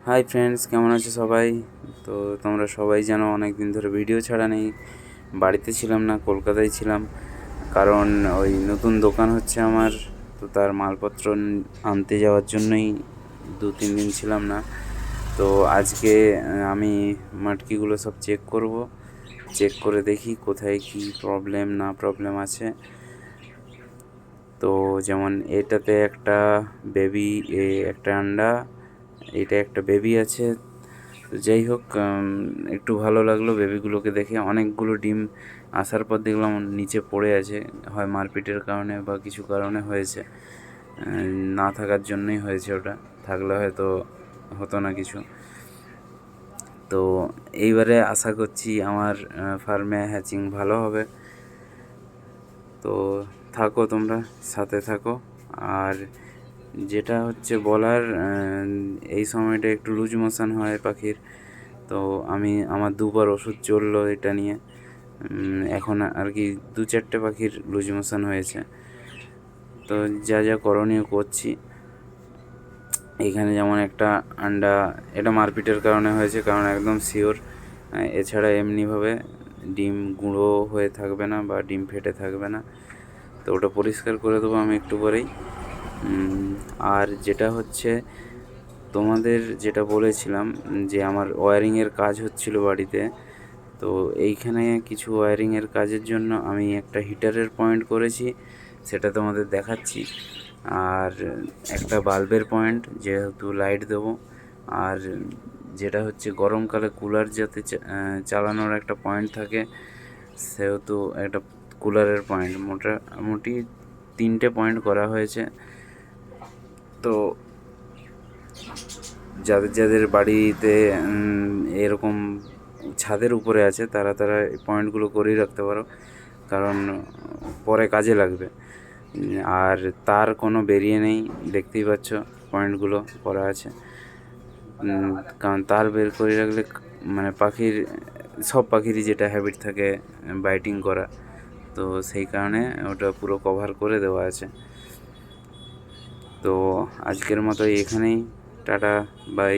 Hi friends, কেমন আছো সবাই? তো তোমরা সবাই জানো অনেক দিন ধরে ভিডিও ছাড়া নেই। বাড়িতে ছিলাম না, কলকাতায় ছিলাম। কারণ ওই নতুন দোকান হচ্ছে আমার, তো তার মালপত্র আনতে যাওয়ার জন্যই 2-3 দিন ছিলাম না। তো আজকে আমি মাটকিগুলো সব চেক করব, চেক করে দেখি কোথায় কি প্রবলেম না প্রবলেম আছে। তো যেমন এটাতে একটা বেবি, একটা আন্ডা, এটা একটা বেবি আছে। তো যাই হোক, একটু ভালো লাগলো বেবিগুলোকে দেখে। অনেকগুলো ডিম আসার পর দেখলাম নিচে পড়ে আছে, হয় মারপিটের কারণে বা কিছু কারণে হয়েছে। না থাকার জন্যই হয়েছে, ওটা থাকলে হয়তো হতো না কিছু। তো এইবারে আশা করছি আমার ফার্মে হ্যাচিং ভালো হবে। তো থাকো, তোমরা সাথে থাকো। আর যেটা হচ্ছে বলার, এই সময়টা একটু লুজ মোশন হয় পাখির। তো আমার 2বার ওষুধ চললো এটা নিয়ে। এখন আর কি 2-4টে পাখির লুজ মোশন হয়েছে। তো যা যা করণীয় করছি। এখানে যেমন একটা আন্ডা, এটা মারপিটের কারণে হয়েছে, কারণ একদম শিওর। এছাড়া এমনিভাবে ডিম গুঁড়ো হয়ে থাকবে না বা ডিম ফেটে থাকবে না। তো ওটা পরিষ্কার করে দেবো আমি একটু পরেই। আর যেটা হচ্ছে, তোমাদের যেটা বলেছিলাম যে আমার ওয়্যারিংয়ের কাজ হচ্ছিল বাড়িতে। তো এইখানে কিছু ওয়্যারিংয়ের কাজের জন্য আমি একটা হিটারের পয়েন্ট করেছি, সেটা তোমাদের দেখাচ্ছি। আর একটা বাল্বের পয়েন্ট, যেহেতু লাইট দেবো। আর যেটা হচ্ছে গরমকালে কুলার যাতে চালানোর একটা পয়েন্ট থাকে, সেহেতু একটা কুলারের পয়েন্ট, মোটামুটি 3টে পয়েন্ট করা হয়েছে। তো যাদের যাদের বাড়িতে এরকম ছাদের উপরে আছে, তারা এই পয়েন্টগুলো করেই রাখতে পারো, কারণ পরে কাজে লাগবে। আর তার কোনো বেরিয়ে নেই, দেখতেই পাচ্ছ পয়েন্টগুলো করা আছে। কারণ তার বের করে রাখলে মানে সব পাখিরই যেটা হ্যাবিট থাকে বাইটিং করা, তো সেই কারণে ওটা পুরো কভার করে দেওয়া আছে। তো আজকের মতো এখানেই, টাটা, বাই।